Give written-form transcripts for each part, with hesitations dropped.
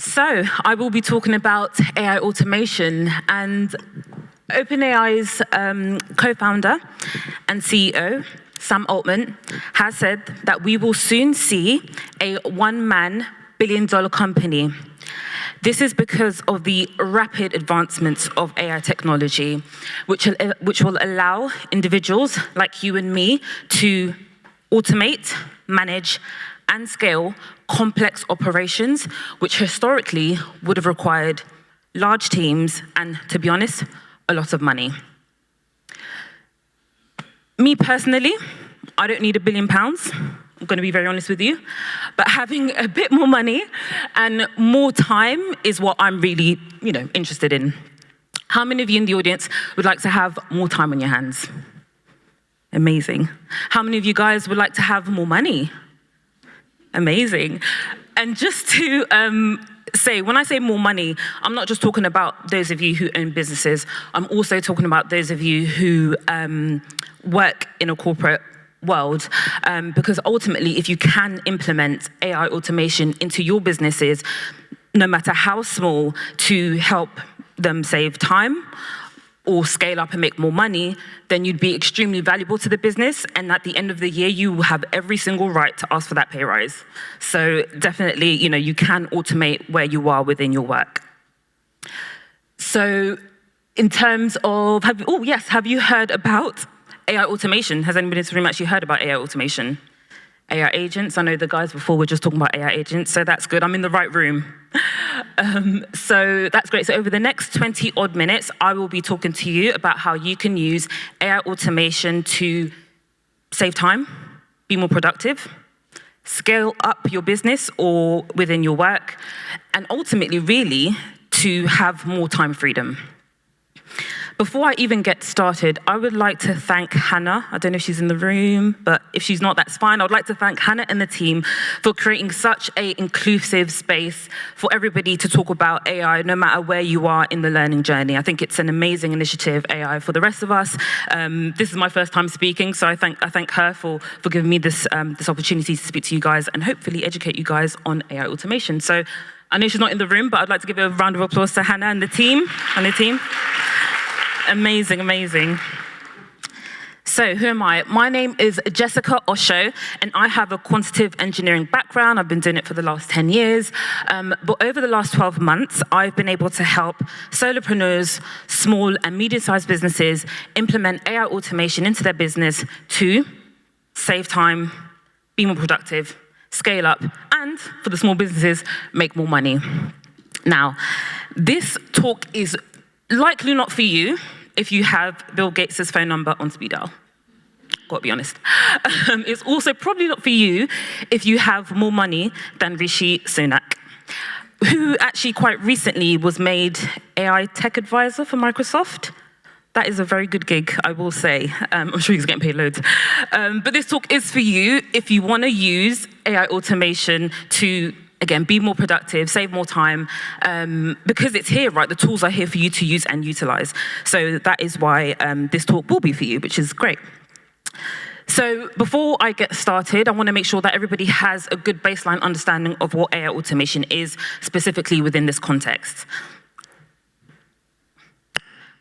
So I will be talking about AI automation, and OpenAI's co-founder and CEO, Sam Altman, has said that we will soon see a one-man billion-dollar company. This is because of the rapid advancements of AI technology, which will allow individuals like you and me to automate, manage, and scale complex operations, which historically would have required large teams and, to be honest, a lot of money. Me personally, I don't need £1 billion. I'm going to be very honest with you, but having a bit more money and more time is what I'm really, interested in. How many of you in the audience would like to have more time on your hands? Amazing. How many of you guys would like to have more money? Amazing. And just to say, when I say more money, I'm not just talking about those of you who own businesses. I'm also talking about those of you who work in a corporate world, because ultimately, if you can implement AI automation into your businesses, no matter how small, to help them save time or scale up and make more money, then you'd be extremely valuable to the business. And at the end of the year, you will have every single right to ask for that pay rise. So definitely, you can automate where you are within your work. So in terms of, have you heard about AI automation? Has anybody in this room actually heard about AI automation? AI agents, I know the guys before were just talking about AI agents, so that's good. I'm in the right room. So that's great. So over the next 20 odd minutes, I will be talking to you about how you can use AI automation to save time, be more productive, scale up your business or within your work, and ultimately, really, to have more time freedom. Before I even get started, I would like to thank Hannah. I don't know if she's in the room, but if she's not, that's fine. I would like to thank Hannah and the team for creating such an inclusive space for everybody to talk about AI, no matter where you are in the learning journey. I think it's an amazing initiative, AI, for the rest of us. This is my first time speaking, so I thank her for giving me this opportunity to speak to you guys and hopefully educate you guys on AI automation. So I know she's not in the room, but I'd like to give a round of applause to Hannah and the team. Amazing, amazing. So who am I? My name is Jessica Osho, and I have a quantitative engineering background. I've been doing it for the last 10 years. But over the last 12 months, I've been able to help solopreneurs, small and medium-sized businesses implement AI automation into their business to save time, be more productive, scale up, and for the small businesses, make more money. Now, this talk is likely not for you if you have Bill Gates' phone number on speed dial. Gotta be honest. It's also probably not for you if you have more money than Rishi Sunak, who actually quite recently was made AI tech advisor for Microsoft. That is a very good gig, I will say. I'm sure he's getting paid loads. But this talk is for you if you want to use AI automation to, again, be more productive, save more time, because it's here, right? The tools are here for you to use and utilize. So that is why this talk will be for you, which is great. So before I get started, I want to make sure that everybody has a good baseline understanding of what AI automation is, specifically within this context.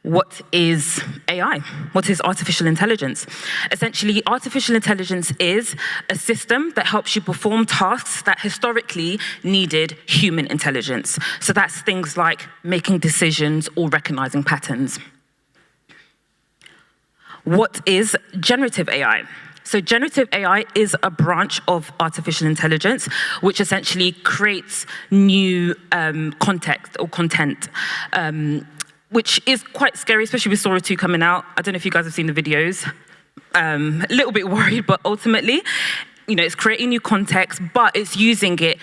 What is AI? What is artificial intelligence? Essentially, artificial intelligence is a system that helps you perform tasks that historically needed human intelligence. So that's things like making decisions or recognizing patterns. What is generative AI? So generative AI is a branch of artificial intelligence, which essentially creates new context or content, which is quite scary, especially with Sora 2 coming out. I don't know if you guys have seen the videos. A little bit worried, but ultimately, it's creating new context, but it's using it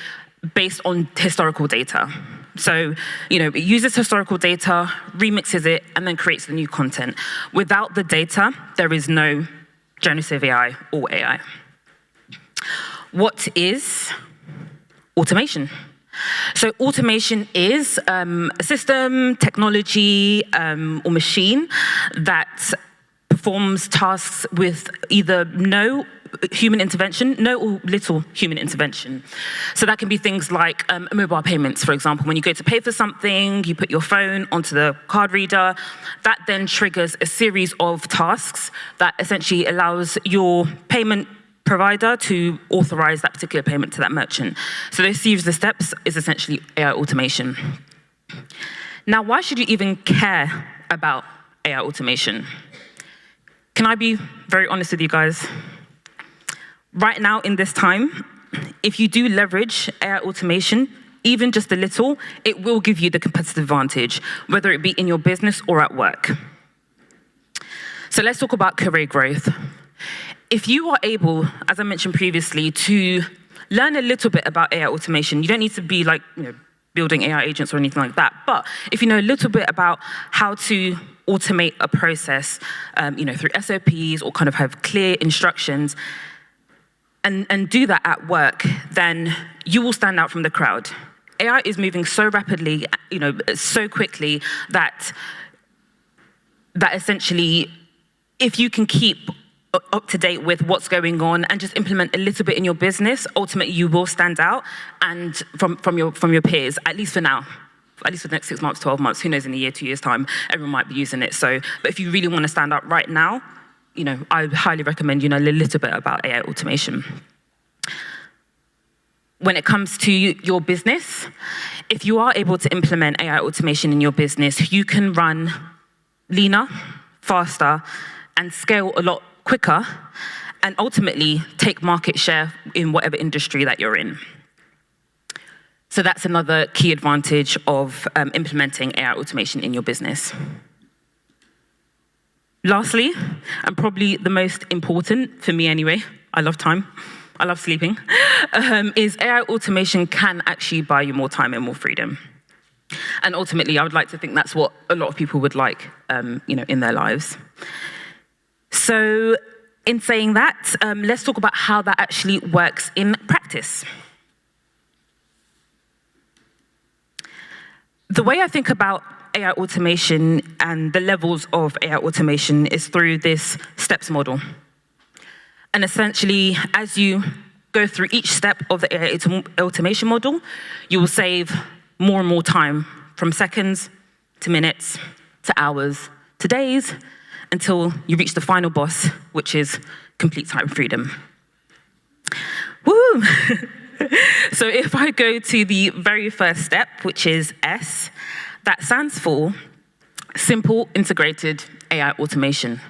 based on historical data. So, it uses historical data, remixes it, and then creates the new content. Without the data, there is no generative AI or AI. What is automation? So automation is a system, technology, or machine that performs tasks with either no human intervention, no or little human intervention. So that can be things like mobile payments, for example. When you go to pay for something, you put your phone onto the card reader. That then triggers a series of tasks that essentially allows your payment provider to authorize that particular payment to that merchant. So those series of steps is essentially AI automation. Now, why should you even care about AI automation? Can I be very honest with you guys? Right now, in this time, if you do leverage AI automation, even just a little, it will give you the competitive advantage, whether it be in your business or at work. So let's talk about career growth. If you are able, as I mentioned previously, to learn a little bit about AI automation, you don't need to be like, building AI agents or anything like that. But if you know a little bit about how to automate a process, through SOPs or kind of have clear instructions, and do that at work, then you will stand out from the crowd. AI is moving so rapidly, so quickly that essentially, if you can keep up to date with what's going on and just implement a little bit in your business, ultimately you will stand out and from your peers, at least for now. At least for the next 6 months, 12 months, who knows, in a year, 2 years' time, everyone might be using it. So, but if you really want to stand out right now, I highly recommend you know a little bit about AI automation. When it comes to your business, if you are able to implement AI automation in your business, you can run leaner, faster, and scale a lot quicker, and ultimately take market share in whatever industry that you're in. So that's another key advantage of implementing AI automation in your business. Lastly, and probably the most important, for me anyway, I love time, I love sleeping, is AI automation can actually buy you more time and more freedom. And ultimately, I would like to think that's what a lot of people would like, in their lives. So in saying that, let's talk about how that actually works in practice. The way I think about AI automation and the levels of AI automation is through this steps model. And essentially, as you go through each step of the AI automation model, you will save more and more time, from seconds to minutes to hours to days, until you reach the final boss, which is complete time freedom. Woo! So if I go to the very first step, which is S, that stands for Simple Integrated AI Automation.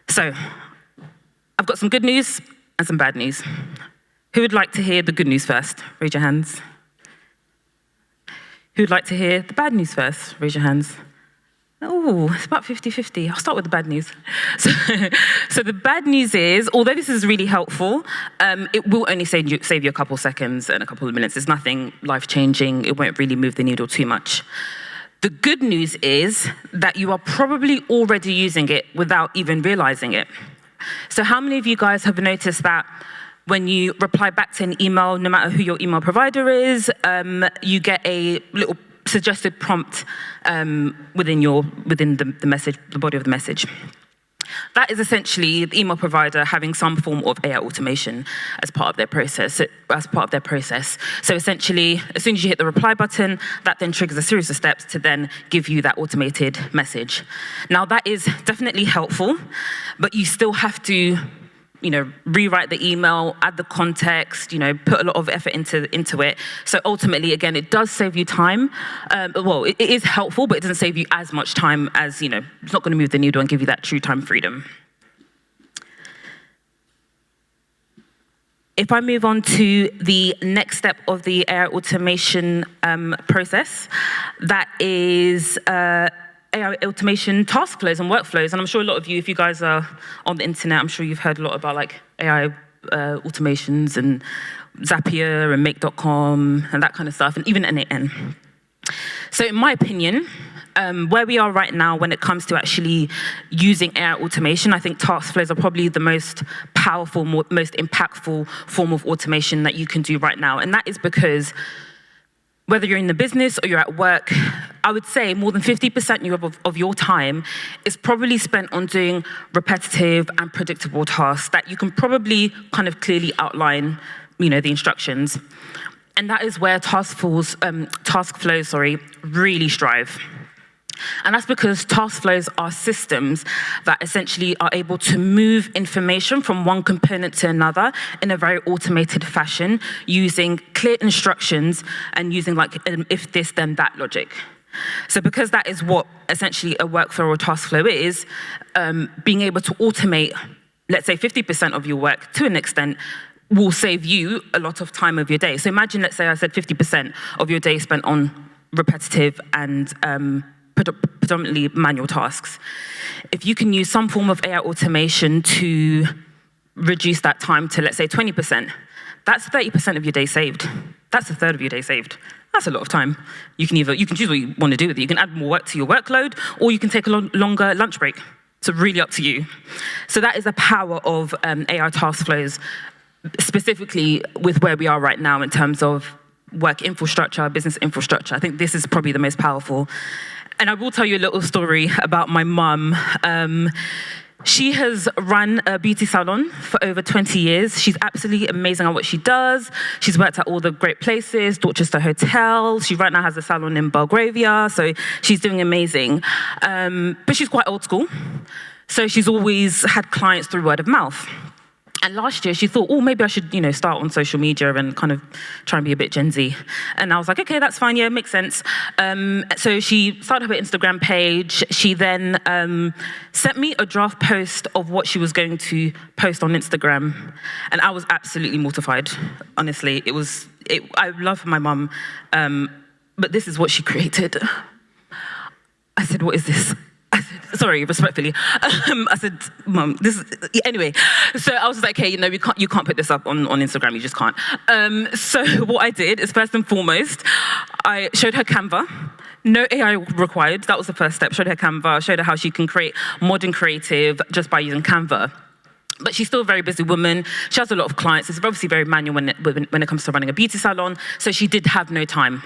So I've got some good news and some bad news. Who would like to hear the good news first? Raise your hands. Who would like to hear the bad news first? Raise your hands. Oh, it's about 50-50. I'll start with the bad news. So the bad news is, although this is really helpful, it will only save you a couple seconds and a couple of minutes. It's nothing life-changing. It won't really move the needle too much. The good news is that you are probably already using it without even realizing it. So how many of you guys have noticed that when you reply back to an email, no matter who your email provider is, you get a little suggested prompt within the message, the body of the message? That is essentially the email provider having some form of AI automation as part of their process. So essentially, as soon as you hit the reply button, that then triggers a series of steps to then give you that automated message. Now, that is definitely helpful, but you still have to rewrite the email, add the context, put a lot of effort into it. So ultimately, again, it does save you time. Well, it is helpful, but it doesn't save you as much time as, it's not going to move the needle and give you that true time freedom. If I move on to the next step of the AI automation process, that is AI automation task flows and workflows. And I'm sure a lot of you, if you guys are on the internet, I'm sure you've heard a lot about like AI automations and Zapier and Make.com and that kind of stuff, and even N8N. So in my opinion, where we are right now when it comes to actually using AI automation, I think task flows are probably the most powerful, most impactful form of automation that you can do right now. And that is because Whether you're in the business or you're at work, I would say more than 50% of your time is probably spent on doing repetitive and predictable tasks that you can probably kind of clearly outline, the instructions. And that is where task flows, really strive. And that's because task flows are systems that essentially are able to move information from one component to another in a very automated fashion using clear instructions and using like if this, then that logic. So because that is what essentially a workflow or task flow is, being able to automate, let's say 50% of your work to an extent will save you a lot of time of your day. So imagine, let's say I said 50% of your day spent on repetitive and predominantly manual tasks. If you can use some form of AI automation to reduce that time to, let's say, 20%, that's 30% of your day saved. That's a third of your day saved. That's a lot of time. You can choose what you want to do with it. You can add more work to your workload, or you can take a longer lunch break. It's really up to you. So that is the power of AI task flows, specifically with where we are right now in terms of work infrastructure, business infrastructure. I think this is probably the most powerful. And I will tell you a little story about my mum. She has run a beauty salon for over 20 years. She's absolutely amazing at what she does. She's worked at all the great places, Dorchester Hotel. She right now has a salon in Belgravia, so she's doing amazing. But she's quite old school. So she's always had clients through word of mouth. And last year she thought, maybe I should, start on social media and kind of try and be a bit Gen Z. And I was like, okay, that's fine, yeah, makes sense. So she started her Instagram page. She then sent me a draft post of what she was going to post on Instagram. And I was absolutely mortified, honestly. I love my mum, but this is what she created. I said, what is this? Sorry, respectfully. I said, Mum, anyway. So I was like, hey, you can't put this up on Instagram, you just can't. So what I did is, first and foremost, I showed her Canva. No AI required, that was the first step. Showed her Canva, showed her how she can create modern creative just by using Canva. But she's still a very busy woman. She has a lot of clients. It's obviously very manual when it comes to running a beauty salon. So she did have no time.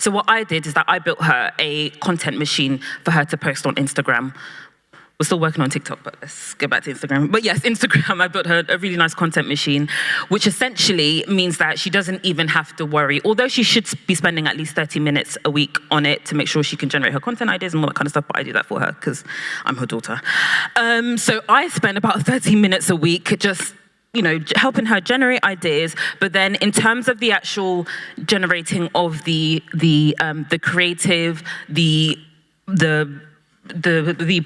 So what I did is that I built her a content machine for her to post on Instagram. We're still working on TikTok, but let's get back to Instagram. But yes, Instagram, I built her a really nice content machine, which essentially means that she doesn't even have to worry, although she should be spending at least 30 minutes a week on it to make sure she can generate her content ideas and all that kind of stuff, but I do that for her because I'm her daughter. So I spend about 30 minutes a week just helping her generate ideas, but then in terms of the actual generating of the creative, the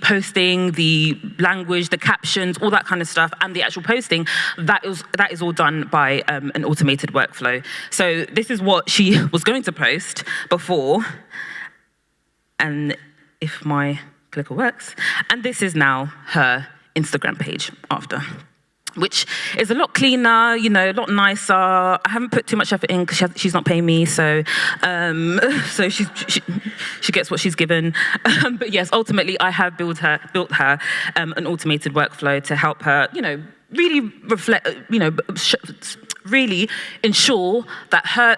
posting, the language, the captions, all that kind of stuff, and the actual posting, that is all done by an automated workflow. So this is what she was going to post before, and if my clicker works, and this is now her Instagram page after, which is a lot cleaner, a lot nicer. I haven't put too much effort in because she's not paying me, so she gets what she's given. But yes, ultimately, I have built her an automated workflow to help her, really reflect, really ensure that her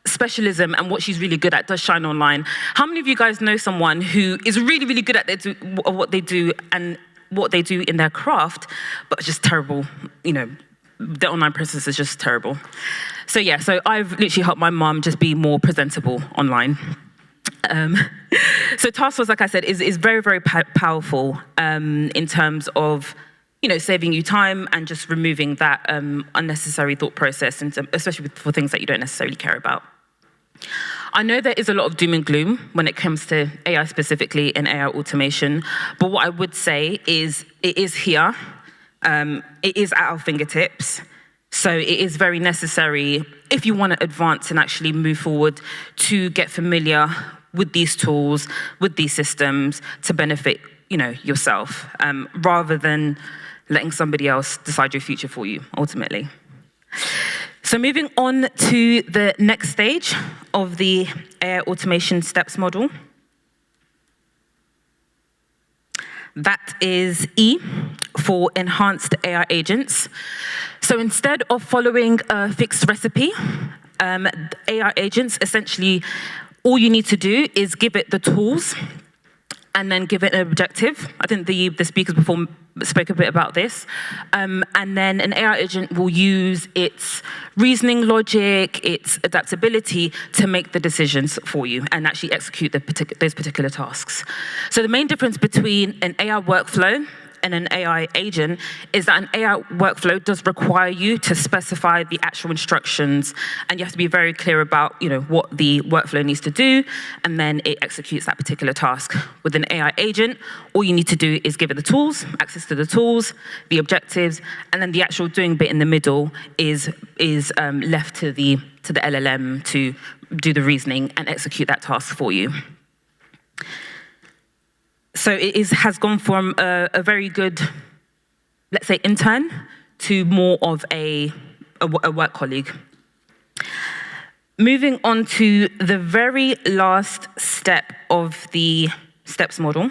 specialism and what she's really good at does shine online. How many of you guys know someone who is really, really good at what they do and what they do in their craft, but it's just terrible, their online presence is just terrible. So yeah, so I've literally helped my mum just be more presentable online. So task force, like I said, is very, very powerful in terms of, saving you time and just removing that unnecessary thought process, and especially for things that you don't necessarily care about. I know there is a lot of doom and gloom when it comes to AI specifically and AI automation, but what I would say is it is here, it is at our fingertips, so it is very necessary if you want to advance and actually move forward to get familiar with these tools, with these systems to benefit, yourself, rather than letting somebody else decide your future for you, ultimately. So moving on to the next stage of the AI automation steps model. That is E for enhanced AI agents. So instead of following a fixed recipe, AI agents, essentially, all you need to do is give it the tools and then give it an objective. I think the speakers before spoke a bit about this. And then an AI agent will use its reasoning logic, its adaptability to make the decisions for you and actually execute those particular tasks. So the main difference between an AI workflow and an AI agent is that an AI workflow does require you to specify the actual instructions, and you have to be very clear about, what the workflow needs to do, and then it executes that particular task. With an AI agent, all you need to do is give it the tools, access to the tools, the objectives, and then the actual doing bit in the middle is left to the LLM to do the reasoning and execute that task for you. So it has gone from a very good, let's say, intern to more of a work colleague. Moving on to the very last step of the STEPS model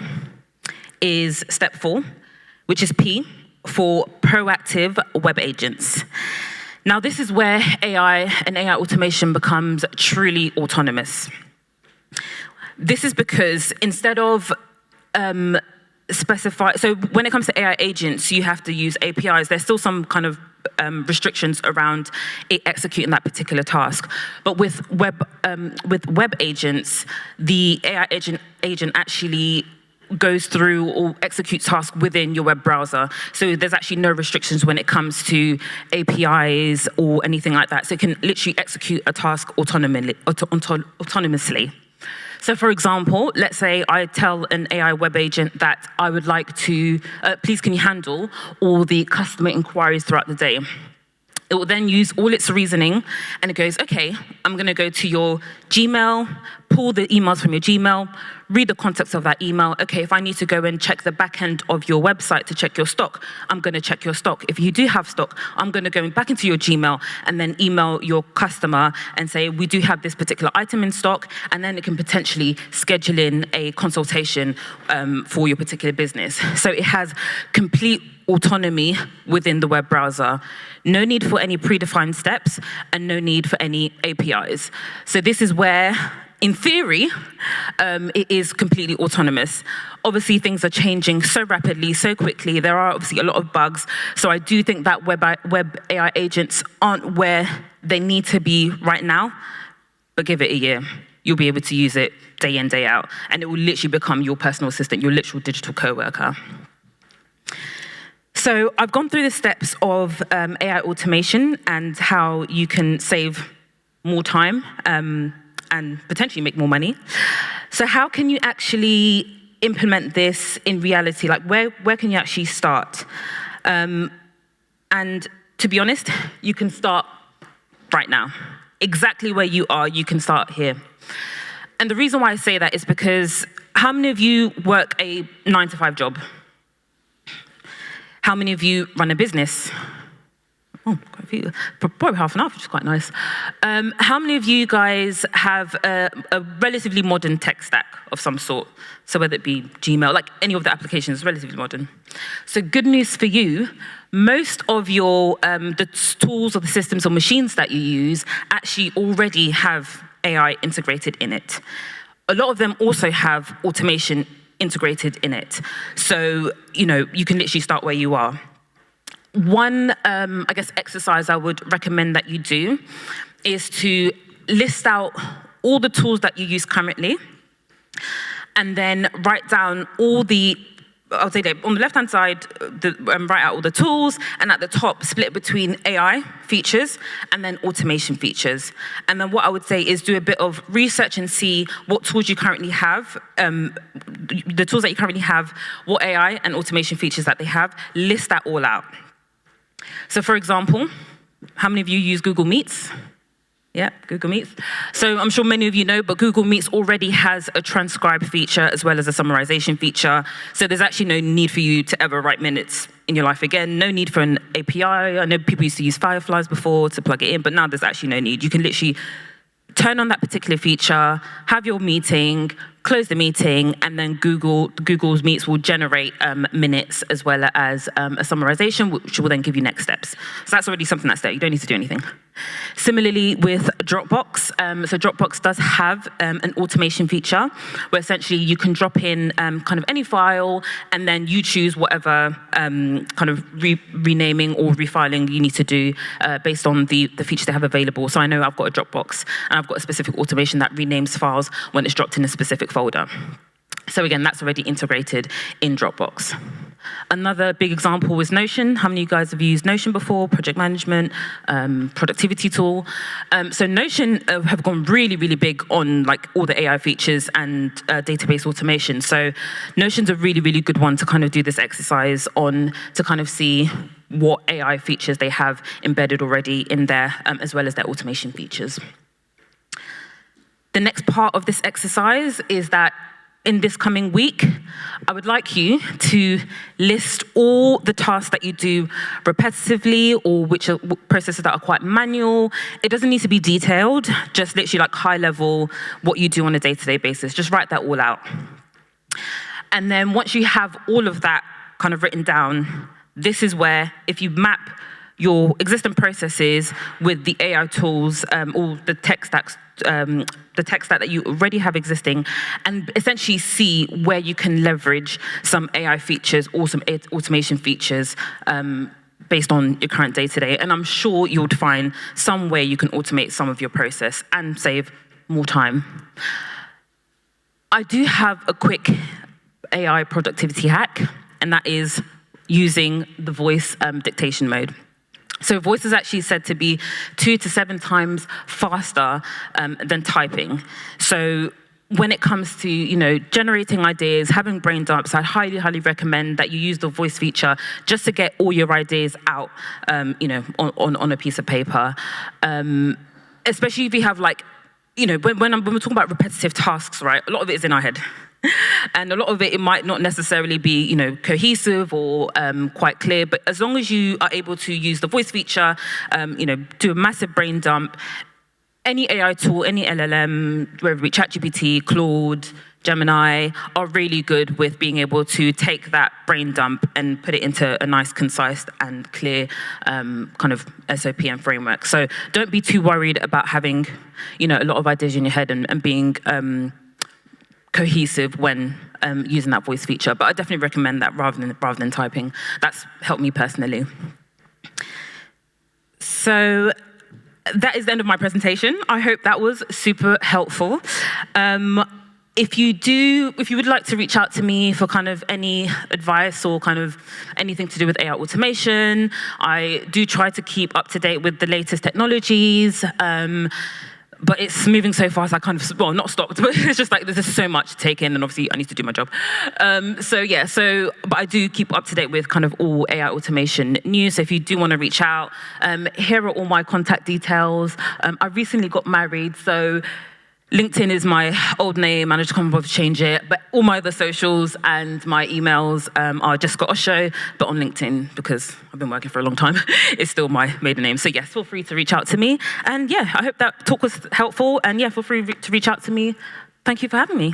is step 4, which is P, for proactive web agents. Now, this is where AI and AI automation becomes truly autonomous. This is because instead of specify, so when it comes to AI agents, you have to use APIs. There's still some kind of restrictions around it executing that particular task. But with web agents, the AI agent actually goes through or executes tasks within your web browser. So there's actually no restrictions when it comes to APIs or anything like that. So it can literally execute a task autonomously. So for example, let's say I tell an AI web agent that I would like to, please can you handle all the customer inquiries throughout the day? It will then use all its reasoning and it goes, okay, I'm gonna go to your Gmail, pull the emails from your Gmail, read the context of that email. Okay, if I need to go and check the back end of your website to check your stock, I'm gonna check your stock. If you do have stock, I'm gonna go back into your Gmail and then email your customer and say, we do have this particular item in stock, and then it can potentially schedule in a consultation for your particular business. So it has complete autonomy within the web browser. No need for any predefined steps and no need for any APIs. So this is where, in theory, it is completely autonomous. Obviously, things are changing so rapidly, so quickly. There are obviously a lot of bugs. So I do think that web AI agents aren't where they need to be right now, but give it a year. You'll be able to use it day in, day out, and it will literally become your personal assistant, your literal digital coworker. So I've gone through the steps of AI automation and how you can save more time and potentially make more money. So how can you actually implement this in reality? Like where can you actually start? And to be honest, you can start right now. Exactly where you are, you can start here. And the reason why I say that is because how many of you work a 9-to-5 job? How many of you run a business? Oh, quite a few. Probably half and half, which is quite nice. How many of you guys have a relatively modern tech stack of some sort? So whether it be Gmail, like any of the applications, relatively modern. So good news for you, most of your the tools or the systems or machines that you use actually already have AI integrated in it. A lot of them also have automation integrated in it. So, you can literally start where you are. One, exercise I would recommend that you do is to list out all the tools that you use currently, and then write down all the, on the left-hand side, write out all the tools, and at the top, split between AI features and then automation features. And then what I would say is do a bit of research and see what tools you currently have, the tools that you currently have, what AI and automation features that they have, list that all out. So for example, how many of you use Google Meets? Yeah, Google Meets. So I'm sure many of you know, but Google Meets already has a transcribe feature as well as a summarization feature. So there's actually no need for you to ever write minutes in your life again. No need for an API. I know people used to use Fireflies before to plug it in, but now there's actually no need. You can literally turn on that particular feature, have your meeting, close the meeting, and then Google's Meets will generate minutes as well as a summarization, which will then give you next steps. So that's already something that's there. You don't need to do anything. Similarly with Dropbox, so Dropbox does have an automation feature where essentially you can drop in kind of any file, and then you choose whatever kind of renaming or refiling you need to do based on the feature they have available. So I know I've got a Dropbox, and I've got a specific automation that renames files when it's dropped in a specific folder. So again, that's already integrated in Dropbox. Another big example was Notion. How many of you guys have used Notion before? Project management, productivity tool. So Notion have gone really, really big on like all the AI features and database automation. So Notion's a really, really good one to kind of do this exercise on, to kind of see what AI features they have embedded already in there, as well as their automation features. The next part of this exercise is that in this coming week, I would like you to list all the tasks that you do repetitively, or which are processes that are quite manual. It doesn't need to be detailed, just literally like high level, what you do on a day-to-day basis. Just write that all out. And then once you have all of that kind of written down, this is where, if you map your existing processes with the AI tools, or the tech stacks, the tech stack that you already have existing, and essentially see where you can leverage some AI features or some automation features based on your current day-to-day. And I'm sure you'll find some way you can automate some of your process and save more time. I do have a quick AI productivity hack, and that is using the voice dictation mode. So voice is actually said to be 2 to 7 times faster than typing. So when it comes to, generating ideas, having brain dumps, I highly, highly recommend that you use the voice feature just to get all your ideas out, on a piece of paper. Especially if you have when we're talking about repetitive tasks, right? A lot of it is in our head. And a lot of it might not necessarily be, cohesive or quite clear, but as long as you are able to use the voice feature, do a massive brain dump, any AI tool, any LLM, whether it be ChatGPT, Claude, Gemini, are really good with being able to take that brain dump and put it into a nice, concise and clear kind of SOP and framework. So don't be too worried about having, a lot of ideas in your head and being cohesive when using that voice feature, but I definitely recommend that rather than typing. That's helped me personally. So that is the end of my presentation. I hope that was super helpful. If you would like to reach out to me for kind of any advice or kind of anything to do with AI automation, I do try to keep up to date with the latest technologies. But it's moving so fast, I kind of, not stopped, but it's just like, there's just so much to take in, and obviously I need to do my job. But I do keep up to date with kind of all AI automation news. So if you do want to reach out, here are all my contact details. I recently got married, so LinkedIn is my old name, and I just can't bother to change it. But all my other socials and my emails are Jessica Osho, but on LinkedIn, because I've been working for a long time, it's still my maiden name. So yes, feel free to reach out to me. And yeah, I hope that talk was helpful. And yeah, feel free to reach out to me. Thank you for having me.